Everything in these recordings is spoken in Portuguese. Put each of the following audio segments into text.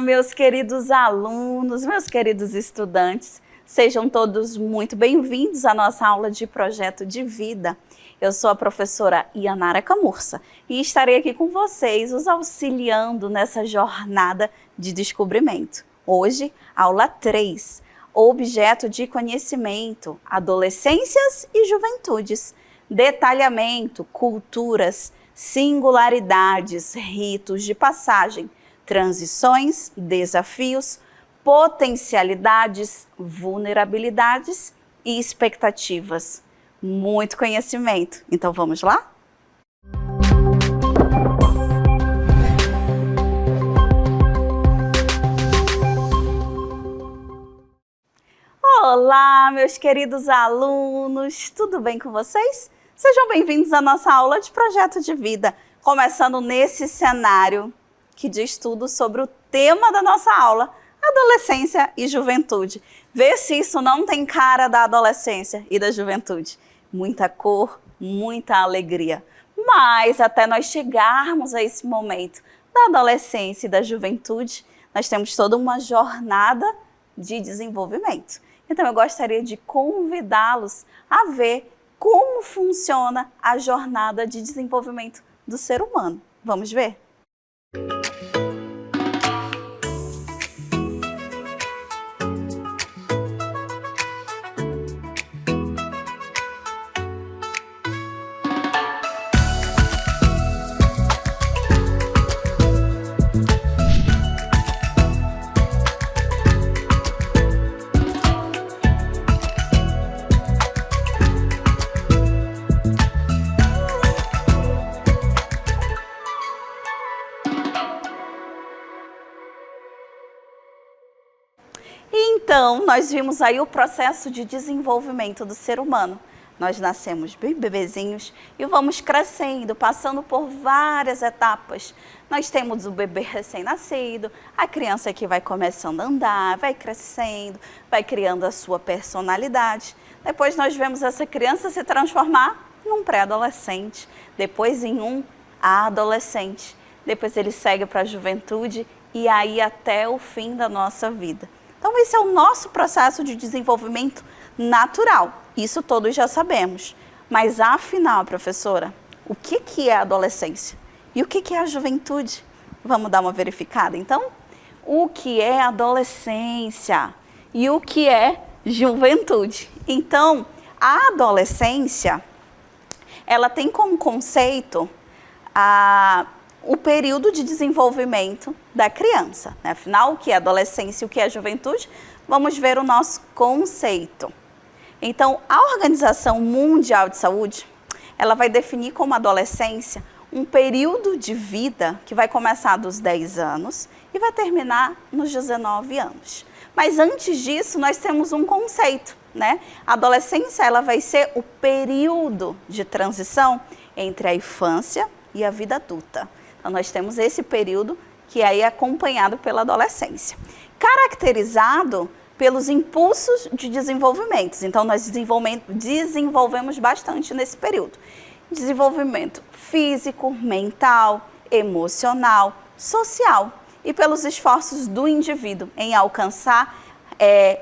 meus queridos alunos, meus queridos estudantes, sejam todos muito bem-vindos à nossa aula de projeto de vida. Eu sou a professora Yanara Camurça e estarei aqui com vocês, os auxiliando nessa jornada de descobrimento. Hoje, aula 3, objeto de conhecimento, adolescências e juventudes, detalhamento, culturas, singularidades, ritos de passagem, transições, desafios, potencialidades, vulnerabilidades e expectativas. Muito conhecimento. Então vamos lá? Olá, meus queridos alunos, tudo bem com vocês? Sejam bem-vindos à nossa aula de projeto de vida, começando nesse cenário que diz tudo sobre o tema da nossa aula, adolescência e juventude. Vê se isso não tem cara da adolescência e da juventude. Muita cor, muita alegria. Mas até nós chegarmos a esse momento da adolescência e da juventude, nós temos toda uma jornada de desenvolvimento. Então eu gostaria de convidá-los a ver como funciona a jornada de desenvolvimento do ser humano. Vamos ver? Então, nós vimos aí o processo de desenvolvimento do ser humano. Nós nascemos bem bebezinhos e vamos crescendo, passando por várias etapas. Nós temos o bebê recém-nascido, a criança que vai começando a andar, vai crescendo, vai criando a sua personalidade. Depois nós vemos essa criança se transformar num pré-adolescente, depois em um adolescente. Depois ele segue para a juventude e aí até o fim da nossa vida. Então, esse é o nosso processo de desenvolvimento natural. Isso todos já sabemos. Mas, afinal, professora, o que é a adolescência? E o que é a juventude? Vamos dar uma verificada, então? O que é adolescência? E o que é juventude? Então, a adolescência, ela tem como conceito o período de desenvolvimento da criança, né? Afinal, o que é adolescência e o que é juventude? Vamos ver o nosso conceito. Então, a Organização Mundial de Saúde, ela vai definir como adolescência um período de vida que vai começar dos 10 anos e vai terminar nos 19 anos. Mas antes disso, nós temos um conceito, né? A adolescência, ela vai ser o período de transição entre a infância e a vida adulta. Então, nós temos esse período que aí é acompanhado pela adolescência, caracterizado pelos impulsos de desenvolvimento. Então, nós desenvolvemos bastante nesse período. Desenvolvimento físico, mental, emocional, social e pelos esforços do indivíduo em alcançar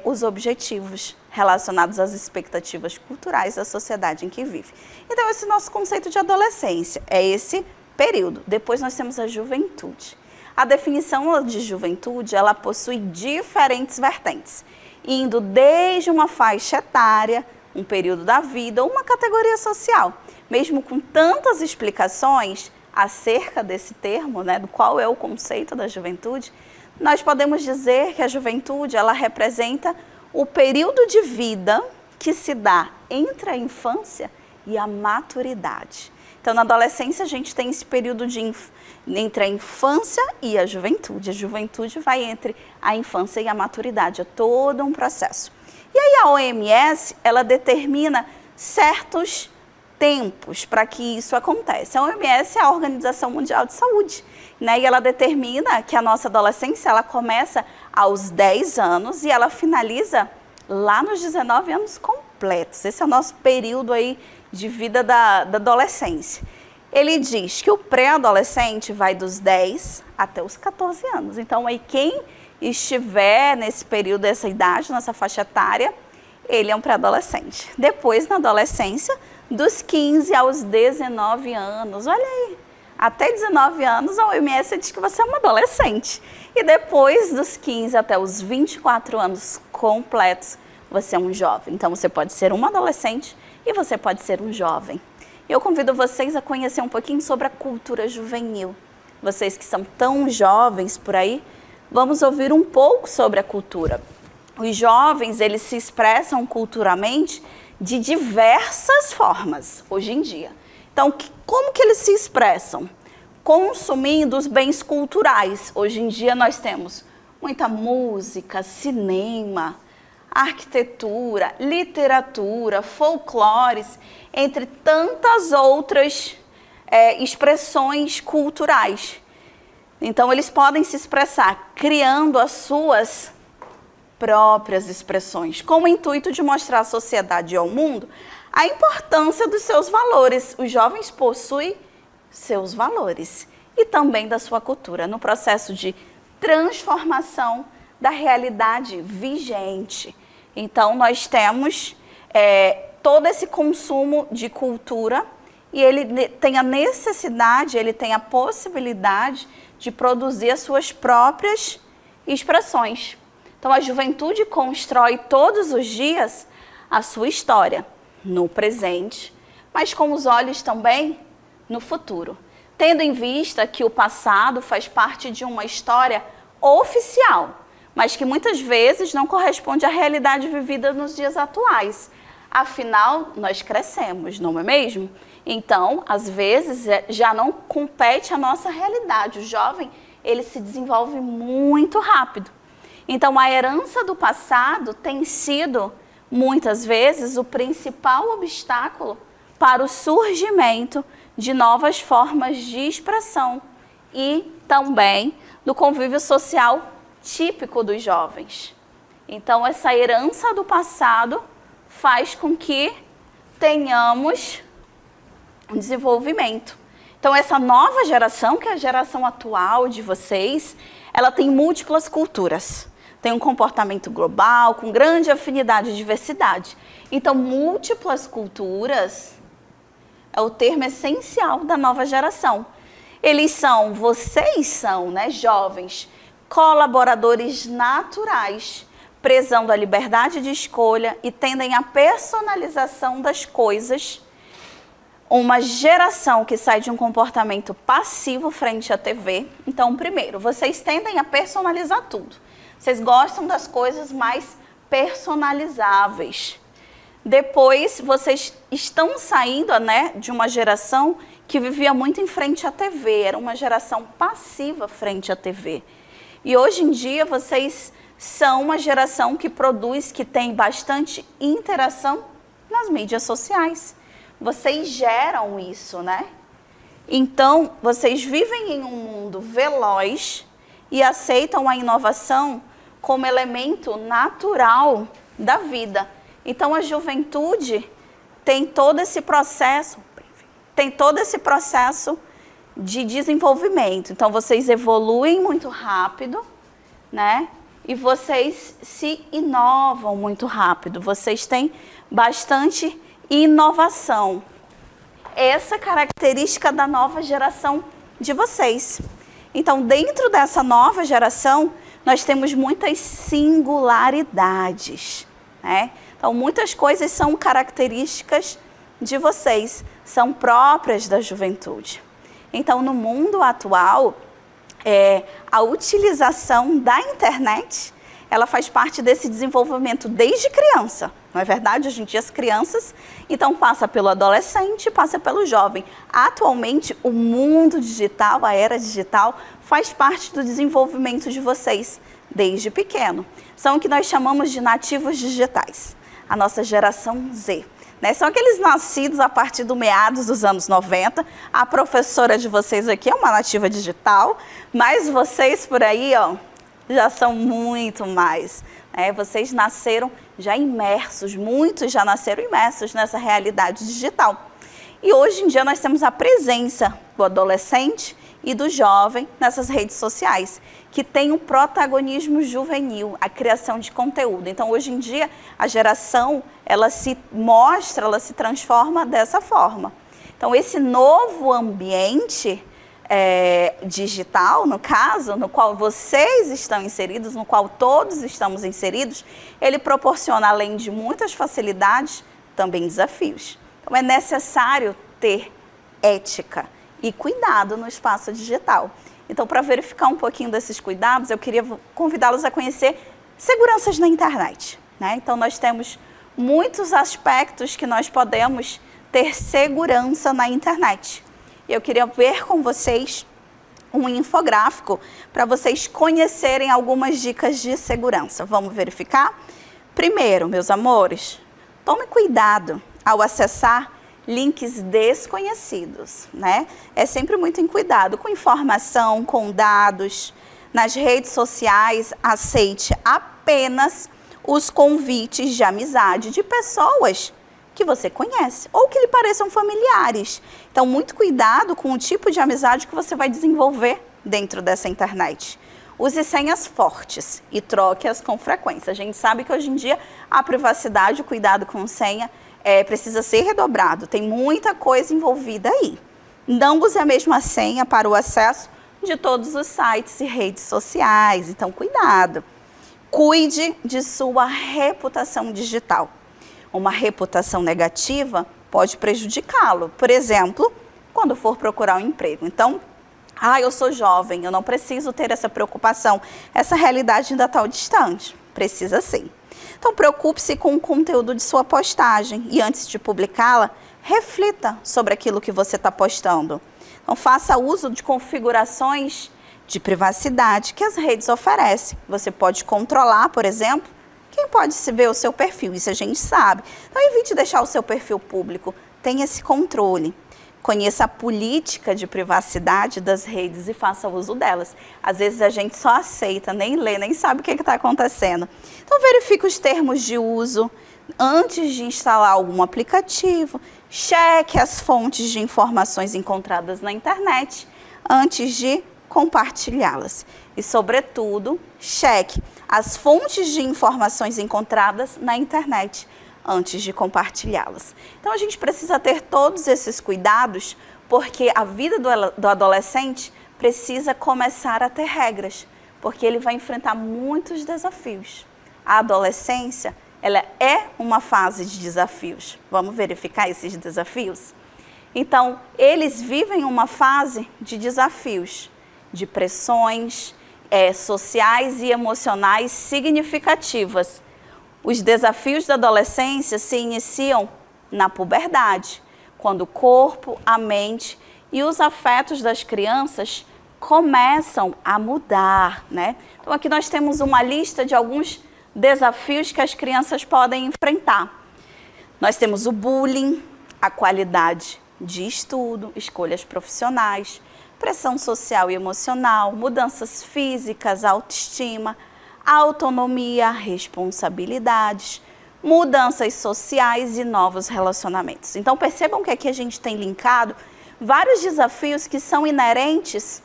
os objetivos relacionados às expectativas culturais da sociedade em que vive. Então, esse nosso conceito de adolescência é esse período. Depois nós temos a juventude. A definição de juventude, ela possui diferentes vertentes, indo desde uma faixa etária, um período da vida ou uma categoria social. Mesmo com tantas explicações acerca desse termo, né, do qual é o conceito da juventude, nós podemos dizer que a juventude, ela representa o período de vida que se dá entre a infância e a maturidade. Então, na adolescência, a gente tem esse período entre a infância e a juventude. A juventude vai entre a infância e a maturidade, é todo um processo. E aí a OMS, ela determina certos tempos para que isso aconteça. A OMS é a Organização Mundial de Saúde, né? E ela determina que a nossa adolescência, ela começa aos 10 anos e ela finaliza lá nos 19 anos completos. Esse é o nosso período aí de vida da adolescência. Ele diz que o pré-adolescente vai dos 10 até os 14 anos. Então, aí quem estiver nesse período, dessa idade, nessa faixa etária, ele é um pré-adolescente. Depois, na adolescência, dos 15 aos 19 anos. Olha aí, até 19 anos a OMS diz que você é um adolescente. E depois dos 15 até os 24 anos completos, você é um jovem. Então, você pode ser um adolescente e você pode ser um jovem. Eu convido vocês a conhecer um pouquinho sobre a cultura juvenil. Vocês que são tão jovens por aí, vamos ouvir um pouco sobre a cultura. Os jovens, eles se expressam culturalmente de diversas formas, hoje em dia. Então, como que eles se expressam? Consumindo os bens culturais. Hoje em dia nós temos muita música, cinema, arquitetura, literatura, folclores, entre tantas outras expressões culturais. Então, eles podem se expressar criando as suas próprias expressões, com o intuito de mostrar à sociedade e ao mundo a importância dos seus valores. Os jovens possuem seus valores e também da sua cultura, no processo de transformação da realidade vigente. Então, nós temos todo esse consumo de cultura e ele tem a necessidade, ele tem a possibilidade de produzir as suas próprias expressões. Então, a juventude constrói todos os dias a sua história, no presente, mas com os olhos também no futuro, tendo em vista que o passado faz parte de uma história oficial, mas que muitas vezes não corresponde à realidade vivida nos dias atuais. Afinal, nós crescemos, não é mesmo? Então, às vezes, já não compete à nossa realidade. O jovem, ele se desenvolve muito rápido. Então, a herança do passado tem sido, muitas vezes, o principal obstáculo para o surgimento de novas formas de expressão e também do convívio social típico dos jovens. Então, essa herança do passado faz com que tenhamos um desenvolvimento. Então, essa nova geração, que é a geração atual de vocês, ela tem múltiplas culturas. Tem um comportamento global, com grande afinidade e diversidade. Então, múltiplas culturas é o termo essencial da nova geração. Vocês são, né, jovens, colaboradores naturais, prezando a liberdade de escolha e tendem à personalização das coisas. Uma geração que sai de um comportamento passivo frente à TV. Então, primeiro, vocês tendem a personalizar tudo. Vocês gostam das coisas mais personalizáveis. Depois, vocês estão saindo, né, de uma geração que vivia muito em frente à TV. Era uma geração passiva frente à TV. E hoje em dia, vocês são uma geração que produz, que tem bastante interação nas mídias sociais. Vocês geram isso, né? Então, vocês vivem em um mundo veloz e aceitam a inovação como elemento natural da vida. Então, a juventude tem todo esse processo de desenvolvimento. Então, vocês evoluem muito rápido, né? E vocês se inovam muito rápido. Vocês têm bastante inovação. Essa característica da nova geração de vocês. Então, dentro dessa nova geração, nós temos muitas singularidades, né? Então, muitas coisas são características de vocês, são próprias da juventude. Então, no mundo atual, a utilização da internet, ela faz parte desse desenvolvimento desde criança. Não é verdade? Hoje em dia as crianças, então passa pelo adolescente, passa pelo jovem. Atualmente o mundo digital, a era digital, faz parte do desenvolvimento de vocês desde pequeno. São o que nós chamamos de nativos digitais, a nossa geração Z. Né? São aqueles nascidos a partir do meados dos anos 90. A professora de vocês aqui é uma nativa digital, mas vocês por aí, ó, já são muito mais. Vocês nasceram já imersos, muitos já nasceram imersos nessa realidade digital. E hoje em dia nós temos a presença do adolescente e do jovem nessas redes sociais, que tem um protagonismo juvenil, a criação de conteúdo. Então, hoje em dia, a geração, ela se mostra, ela se transforma dessa forma. Então, esse novo ambiente digital, no caso, no qual vocês estão inseridos, no qual todos estamos inseridos, ele proporciona, além de muitas facilidades, também desafios. Então, é necessário ter ética e cuidado no espaço digital. Então, para verificar um pouquinho desses cuidados, eu queria convidá-los a conhecer seguranças na internet, né? Então, nós temos muitos aspectos que nós podemos ter segurança na internet. Eu queria ver com vocês um infográfico para vocês conhecerem algumas dicas de segurança. Vamos verificar? Primeiro, meus amores, tome cuidado ao acessar links desconhecidos, né? É sempre muito em cuidado com informação, com dados. Nas redes sociais, aceite apenas os convites de amizade de pessoas que você conhece ou que lhe pareçam familiares. Então, muito cuidado com o tipo de amizade que você vai desenvolver dentro dessa internet. Use senhas fortes e troque-as com frequência. A gente sabe que hoje em dia a privacidade, o cuidado com senha precisa ser redobrado. Tem muita coisa envolvida aí. Não use a mesma senha para o acesso de todos os sites e redes sociais. Então, cuidado. Cuide de sua reputação digital. Uma reputação negativa pode prejudicá-lo. Por exemplo, quando for procurar um emprego. Então, eu sou jovem, eu não preciso ter essa preocupação. Essa realidade ainda está distante. Precisa sim. Então, preocupe-se com o conteúdo de sua postagem e antes de publicá-la, reflita sobre aquilo que você está postando. Então, faça uso de configurações de privacidade que as redes oferecem. Você pode controlar, por exemplo, quem pode se ver o seu perfil, isso a gente sabe. Então, evite deixar o seu perfil público, tenha esse controle. Conheça a política de privacidade das redes e faça uso delas. Às vezes a gente só aceita, nem lê, nem sabe o que está acontecendo. Então, verifique os termos de uso antes de instalar algum aplicativo. Cheque as fontes de informações encontradas na internet antes de compartilhá-las. E, sobretudo, cheque as fontes de informações encontradas na internet antes de compartilhá-las. Então, a gente precisa ter todos esses cuidados, porque a vida do adolescente precisa começar a ter regras, porque ele vai enfrentar muitos desafios. A adolescência, ela é uma fase de desafios. Vamos verificar esses desafios? Então, eles vivem uma fase de desafios, de pressões sociais e emocionais significativas. Os desafios da adolescência se iniciam na puberdade, quando o corpo, a mente e os afetos das crianças começam a mudar, né? Então, aqui nós temos uma lista de alguns desafios que as crianças podem enfrentar. Nós temos o bullying, a qualidade de estudo, escolhas profissionais, pressão social e emocional, mudanças físicas, autoestima, autonomia, responsabilidades, mudanças sociais e novos relacionamentos. Então, percebam que aqui a gente tem linkado vários desafios que são inerentes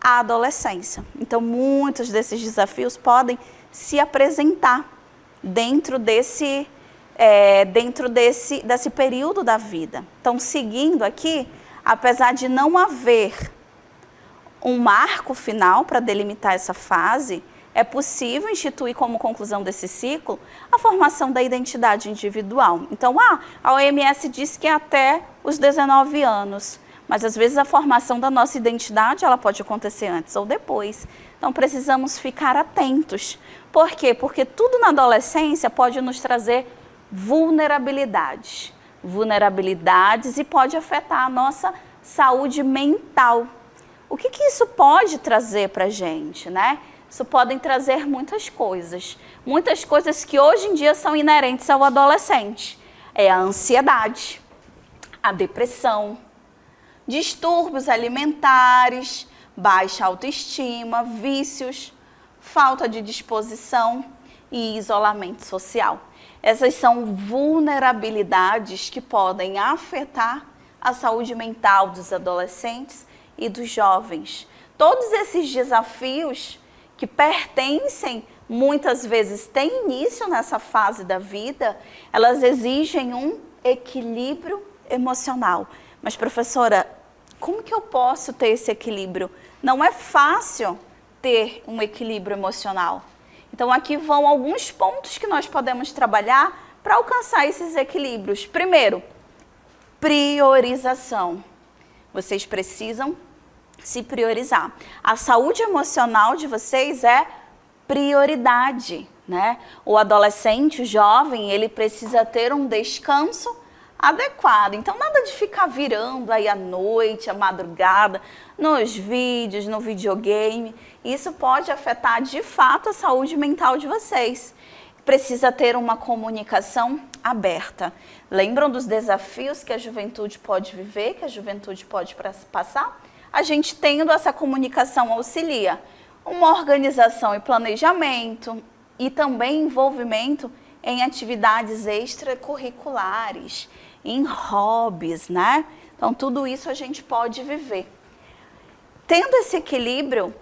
à adolescência. Então, muitos desses desafios podem se apresentar dentro desse período da vida. Então, seguindo aqui, apesar de não haver um marco final para delimitar essa fase, é possível instituir como conclusão desse ciclo a formação da identidade individual. Então, a OMS diz que é até os 19 anos, mas às vezes a formação da nossa identidade ela pode acontecer antes ou depois. Então, precisamos ficar atentos. Por quê? Porque tudo na adolescência pode nos trazer vulnerabilidades e pode afetar a nossa saúde mental. O que isso pode trazer para a gente, né? Isso podem trazer muitas coisas que hoje em dia são inerentes ao adolescente. É a ansiedade, a depressão, distúrbios alimentares, baixa autoestima, vícios, falta de disposição e isolamento social. Essas são vulnerabilidades que podem afetar a saúde mental dos adolescentes e dos jovens. Todos esses desafios que pertencem, muitas vezes têm início nessa fase da vida, elas exigem um equilíbrio emocional. Mas, professora, como que eu posso ter esse equilíbrio? Não é fácil ter um equilíbrio emocional. Então, aqui vão alguns pontos que nós podemos trabalhar para alcançar esses equilíbrios. Primeiro, priorização. Vocês precisam se priorizar. A saúde emocional de vocês é prioridade, né? O adolescente, o jovem, ele precisa ter um descanso adequado. Então, nada de ficar virando aí à noite, à madrugada, nos vídeos, no videogame. Isso pode afetar, de fato, a saúde mental de vocês. Precisa ter uma comunicação aberta. Lembram dos desafios que a juventude pode viver, que a juventude pode passar? A gente tendo essa comunicação auxilia uma organização e planejamento e também envolvimento em atividades extracurriculares, em hobbies, né? Então, tudo isso a gente pode viver. Tendo esse equilíbrio,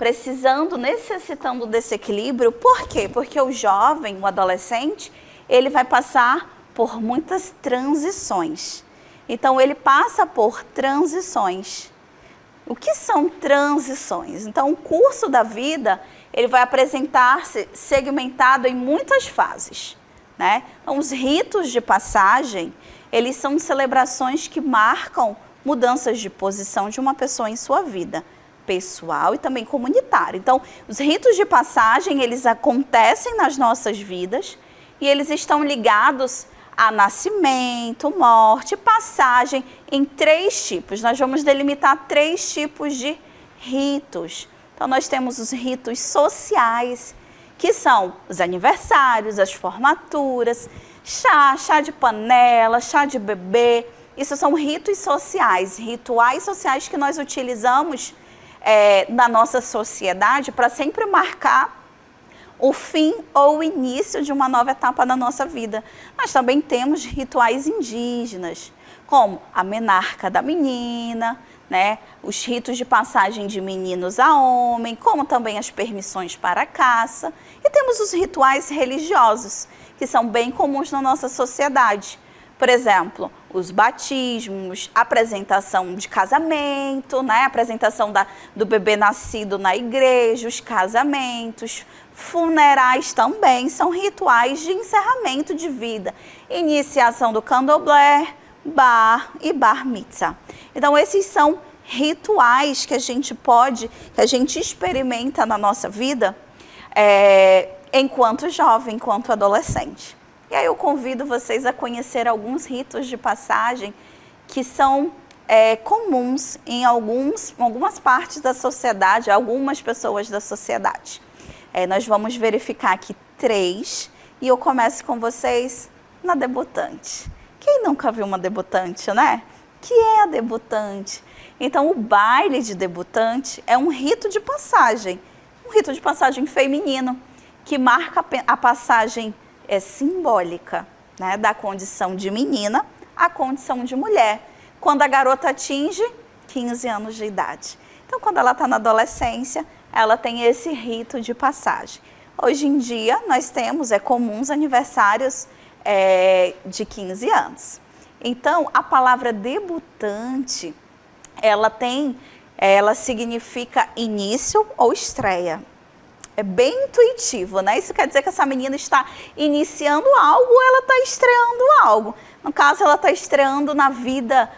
necessitando desse equilíbrio, por quê? Porque o jovem, o adolescente, ele vai passar por muitas transições. Então, ele passa por transições. O que são transições? Então, o curso da vida, ele vai apresentar-se segmentado em muitas fases, né? Então, os ritos de passagem, eles são celebrações que marcam mudanças de posição de uma pessoa em sua vida, pessoal e também comunitária. Então, os ritos de passagem, eles acontecem nas nossas vidas e eles estão ligados a nascimento, morte, passagem em 3 tipos. Nós vamos delimitar 3 tipos de ritos. Então, nós temos os ritos sociais, que são os aniversários, as formaturas, chá de panela, chá de bebê. Isso são ritos sociais, rituais sociais que nós utilizamos na nossa sociedade para sempre marcar o fim ou o início de uma nova etapa da nossa vida. Nós também temos rituais indígenas, como a menarca da menina, né? Os ritos de passagem de meninos a homem, como também as permissões para a caça. E temos os rituais religiosos, que são bem comuns na nossa sociedade. Por exemplo, os batismos, apresentação de casamento, né? Apresentação do bebê nascido na igreja, os casamentos, funerais também são rituais de encerramento de vida, iniciação do candomblé, bar e bar mitzvah. Então, esses são rituais que a gente experimenta na nossa vida enquanto jovem, enquanto adolescente. E aí eu convido vocês a conhecer alguns ritos de passagem que são comuns em algumas partes da sociedade, algumas pessoas da sociedade. Nós vamos verificar aqui 3 e eu começo com vocês na debutante. Quem nunca viu uma debutante, né? Que é a debutante? Então, o baile de debutante é um rito de passagem feminino, que marca a passagem simbólica, né, da condição de menina à condição de mulher, quando a garota atinge 15 anos de idade. Então, quando ela está na adolescência, ela tem esse rito de passagem. Hoje em dia, nós temos comuns aniversários de 15 anos. Então, a palavra debutante, ela significa início ou estreia. É bem intuitivo, né? Isso quer dizer que essa menina está iniciando algo ou ela está estreando algo. No caso, ela está estreando na vida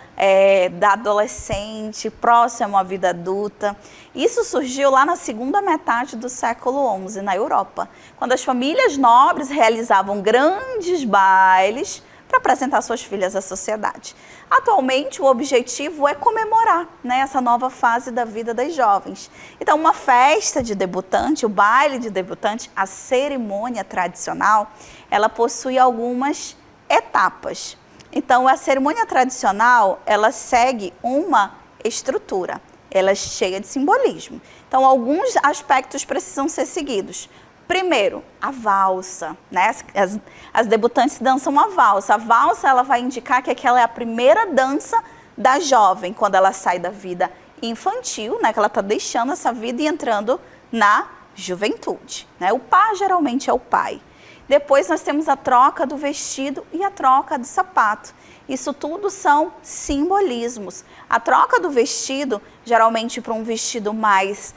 da adolescente, próximo à vida adulta. Isso surgiu lá na segunda metade do século XI, na Europa, quando as famílias nobres realizavam grandes bailes para apresentar suas filhas à sociedade. Atualmente, o objetivo é comemorar, né, essa nova fase da vida das jovens. Então, uma festa de debutante, o baile de debutante, a cerimônia tradicional, ela possui algumas etapas. Então, a cerimônia tradicional, ela segue uma estrutura, ela é cheia de simbolismo. Então, alguns aspectos precisam ser seguidos. Primeiro, a valsa, né? As debutantes dançam a valsa. A valsa, ela vai indicar que aquela é a primeira dança da jovem, quando ela sai da vida infantil, né, que ela está deixando essa vida e entrando na juventude, né? O par geralmente é o pai. Depois nós temos a troca do vestido e a troca do sapato. Isso tudo são simbolismos. A troca do vestido, geralmente para um vestido mais,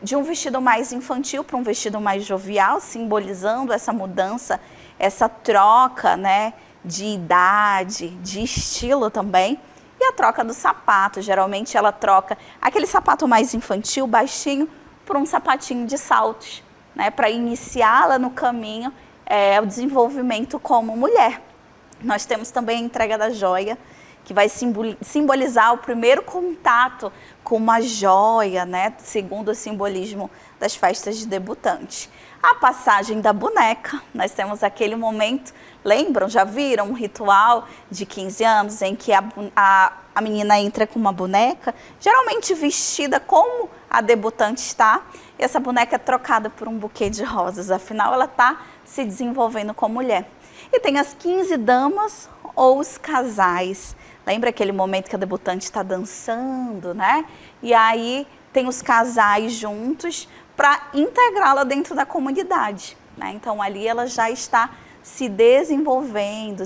de um vestido mais infantil para um vestido mais jovial, simbolizando essa mudança, essa troca, né, de idade, de estilo também. E a troca do sapato, geralmente ela troca aquele sapato mais infantil, baixinho, por um sapatinho de saltos, né, para iniciá-la no caminho, o desenvolvimento como mulher. Nós temos também a entrega da joia, que vai simbolizar o primeiro contato com uma joia, né, segundo o simbolismo das festas de debutante. A passagem da boneca, nós temos aquele momento, lembram, já viram um ritual de 15 anos em que a menina entra com uma boneca, geralmente vestida como a debutante está, e essa boneca é trocada por um buquê de rosas, afinal ela está se desenvolvendo como mulher. E tem as 15 damas ou os casais. Lembra aquele momento que a debutante está dançando, né? E aí tem os casais juntos para integrá-la dentro da comunidade, né? Então ali ela já está se desenvolvendo,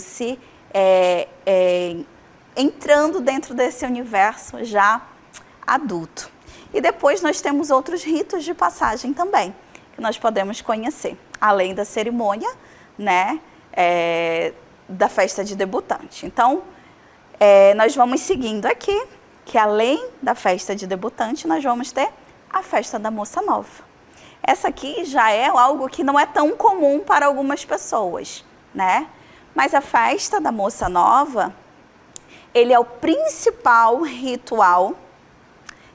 entrando dentro desse universo já adulto. E depois nós temos outros ritos de passagem também, que nós podemos conhecer, além da cerimônia, né, da festa de debutante. Então, nós vamos seguindo aqui, que além da festa de debutante, nós vamos ter a festa da moça nova. Essa aqui já é algo que não é tão comum para algumas pessoas, né? Mas a festa da moça nova, ele é o principal ritual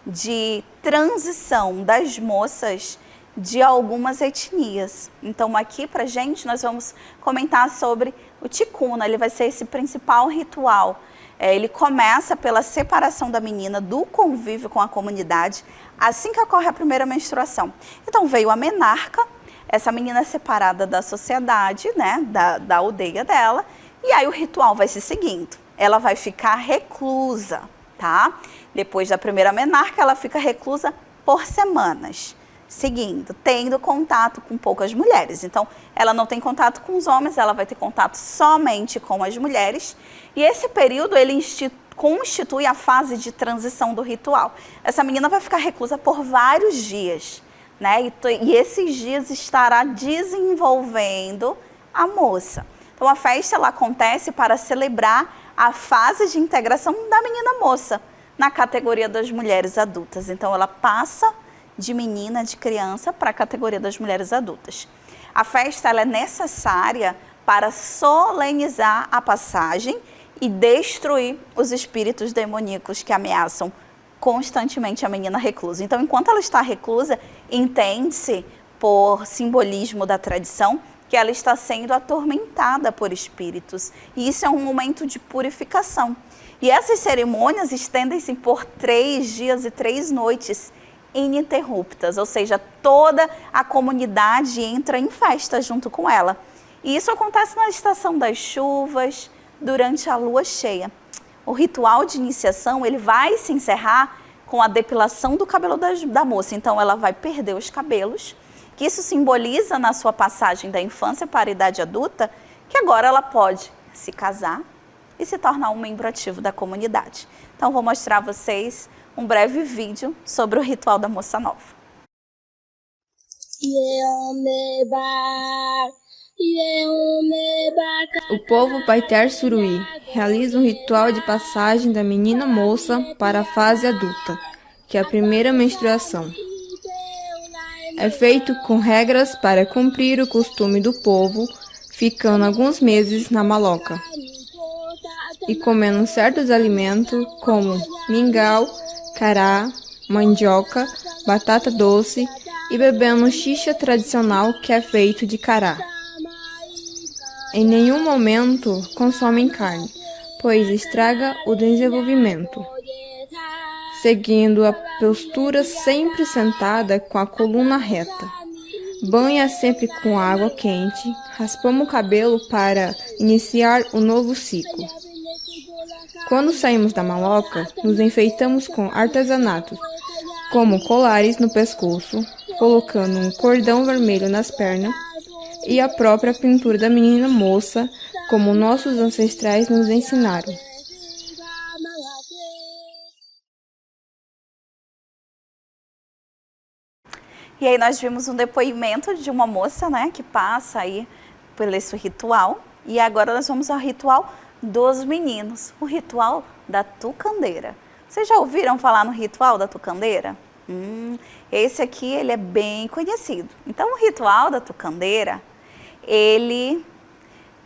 de transição das moças de algumas etnias. Então aqui pra gente nós vamos comentar sobre o ticuna, ele vai ser esse principal ritual. Ele começa pela separação da menina do convívio com a comunidade, assim que ocorre a primeira menstruação. Então veio a menarca, essa menina é separada da sociedade, né, da aldeia dela, e aí o ritual vai se seguindo. Ela vai ficar reclusa, tá? Depois da primeira menarca, ela fica reclusa por semanas, seguindo, tendo contato com poucas mulheres. Então, ela não tem contato com os homens, ela vai ter contato somente com as mulheres. E esse período, ele constitui a fase de transição do ritual. Essa menina vai ficar reclusa por vários dias, né? E esses dias estará desenvolvendo a moça. Então, a festa ela acontece para celebrar a fase de integração da menina moça na categoria das mulheres adultas. Então, ela passa de menina, de criança, para a categoria das mulheres adultas. A festa ela é necessária para solenizar a passagem e destruir os espíritos demoníacos que ameaçam constantemente a menina reclusa. Então, enquanto ela está reclusa, entende-se, por simbolismo da tradição, que ela está sendo atormentada por espíritos. E isso é um momento de purificação. E essas cerimônias estendem-se por 3 dias e 3 noites ininterruptas, ou seja, toda a comunidade entra em festa junto com ela. E isso acontece na estação das chuvas, durante a lua cheia. O ritual de iniciação ele vai se encerrar com a depilação do cabelo da moça. Então ela vai perder os cabelos, que isso simboliza na sua passagem da infância para a idade adulta, que agora ela pode se casar e se tornar um membro ativo da comunidade. Então vou mostrar a vocês um breve vídeo sobre o ritual da moça nova. O povo Paiter Suruí realiza um ritual de passagem da menina moça para a fase adulta, que é a primeira menstruação. É feito com regras para cumprir o costume do povo, ficando alguns meses na maloca e comendo certos alimentos como mingau, cará, mandioca, batata doce e bebendo xixa tradicional que é feito de cará. Em nenhum momento consomem carne, pois estraga o desenvolvimento. Seguindo a postura sempre sentada com a coluna reta. Banha sempre com água quente, raspamos o cabelo para iniciar o novo ciclo. Quando saímos da maloca, nos enfeitamos com artesanatos, como colares no pescoço, colocando um cordão vermelho nas pernas e a própria pintura da menina moça, como nossos ancestrais nos ensinaram. E aí nós vimos um depoimento de uma moça, né, que passa aí por esse ritual. E agora nós vamos ao ritual dos meninos, o ritual da tucandeira. Vocês já ouviram falar no ritual da tucandeira? Esse aqui, ele é bem conhecido. Então, o ritual da tucandeira, ele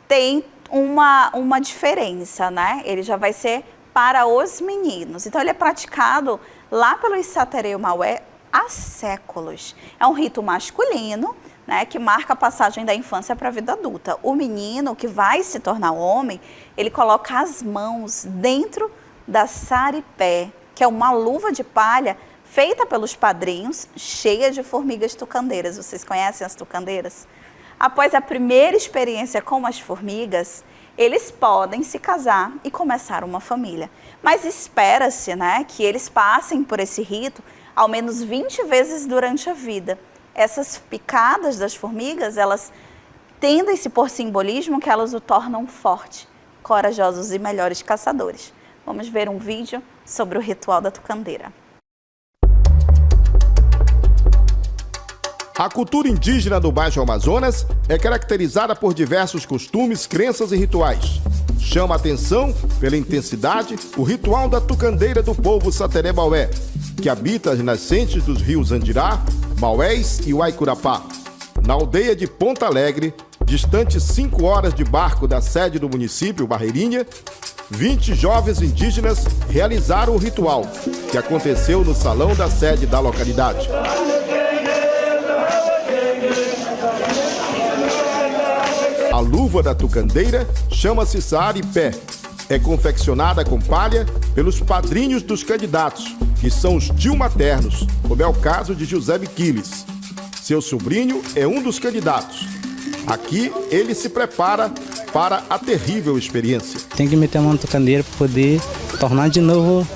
tem uma diferença, né? Ele já vai ser para os meninos. Então, ele é praticado lá pelos Sateré Maué há séculos. É um rito masculino, né, que marca a passagem da infância para a vida adulta. O menino que vai se tornar homem, ele coloca as mãos dentro da saripé, que é uma luva de palha feita pelos padrinhos, cheia de formigas tucandeiras. Vocês conhecem as tucandeiras? Após a primeira experiência com as formigas, eles podem se casar e começar uma família. Mas espera-se, né, que eles passem por esse rito ao menos 20 vezes durante a vida. Essas picadas das formigas, elas tendem-se por simbolismo que elas o tornam forte, corajosos e melhores caçadores. Vamos ver um vídeo sobre o ritual da tucandeira. A cultura indígena do Baixo Amazonas é caracterizada por diversos costumes, crenças e rituais. Chama a atenção, pela intensidade, o ritual da tucandeira do povo Sateré Maué, que habita as nascentes dos rios Andirá, Maués e Uaicurapá. Na aldeia de Ponta Alegre, distante 5 horas de barco da sede do município, Barreirinha, 20 jovens indígenas realizaram o ritual, que aconteceu no salão da sede da localidade. A luva da tucandeira chama-se saripé. É confeccionada com palha pelos padrinhos dos candidatos, que são os tios maternos, como é o caso de José Miquiles. Seu sobrinho é um dos candidatos. Aqui ele se prepara para a terrível experiência. Tem que meter a mão na tucandeira para poder tornar de novo,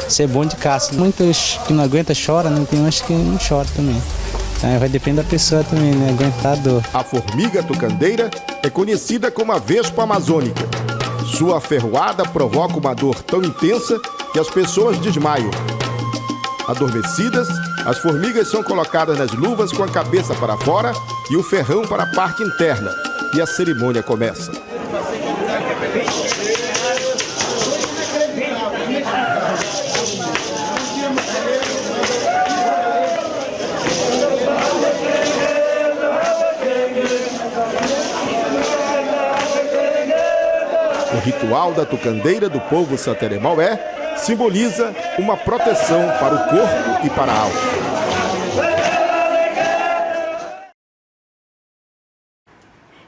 ser bom de caça. Muitos que não aguentam choram, né? Tem uns que não choram também. Então vai depender da pessoa também, né? Aguentar a dor. A formiga tucandeira é conhecida como a vespa amazônica. Sua ferroada provoca uma dor tão intensa que as pessoas desmaiam. Adormecidas, as formigas são colocadas nas luvas com a cabeça para fora e o ferrão para a parte interna. E a cerimônia começa. O ritual da tucandeira do povo Sateré Maué simboliza uma proteção para o corpo e para a alma.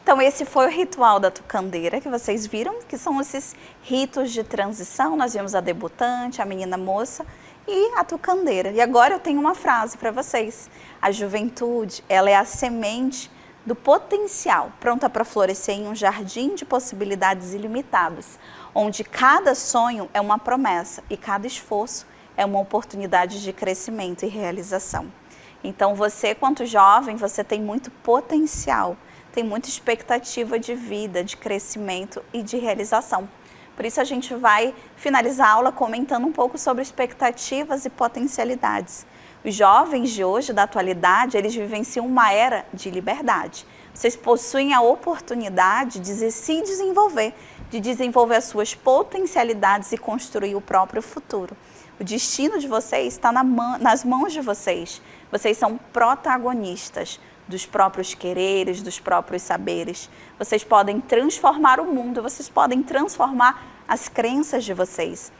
Então esse foi o ritual da tucandeira que vocês viram, que são esses ritos de transição. Nós vimos a debutante, a menina moça e a tucandeira. E agora eu tenho uma frase para vocês. A juventude, ela é a semente do potencial, pronta para florescer em um jardim de possibilidades ilimitadas, onde cada sonho é uma promessa e cada esforço é uma oportunidade de crescimento e realização. Então você, quanto jovem, você tem muito potencial, tem muita expectativa de vida, de crescimento e de realização. Por isso a gente vai finalizar a aula comentando um pouco sobre expectativas e potencialidades. Os jovens de hoje, da atualidade, eles vivenciam uma era de liberdade. Vocês possuem a oportunidade de se desenvolver, de desenvolver as suas potencialidades e construir o próprio futuro. O destino de vocês está nas mãos de vocês. Vocês são protagonistas dos próprios quereres, dos próprios saberes. Vocês podem transformar o mundo, vocês podem transformar as crenças de vocês.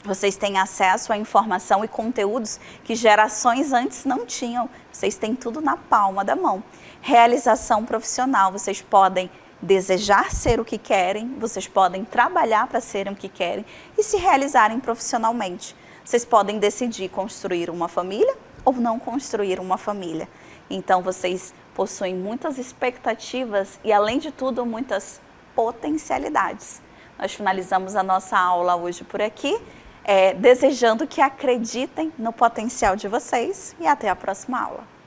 Vocês têm acesso à informação e conteúdos que gerações antes não tinham. Vocês têm tudo na palma da mão. Realização profissional, vocês podem desejar ser o que querem, vocês podem trabalhar para serem o que querem e se realizarem profissionalmente. Vocês podem decidir construir uma família ou não construir uma família. Então vocês possuem muitas expectativas e, além de tudo, muitas potencialidades. nós finalizamos a nossa aula hoje por aqui, desejando que acreditem no potencial de vocês e até a próxima aula.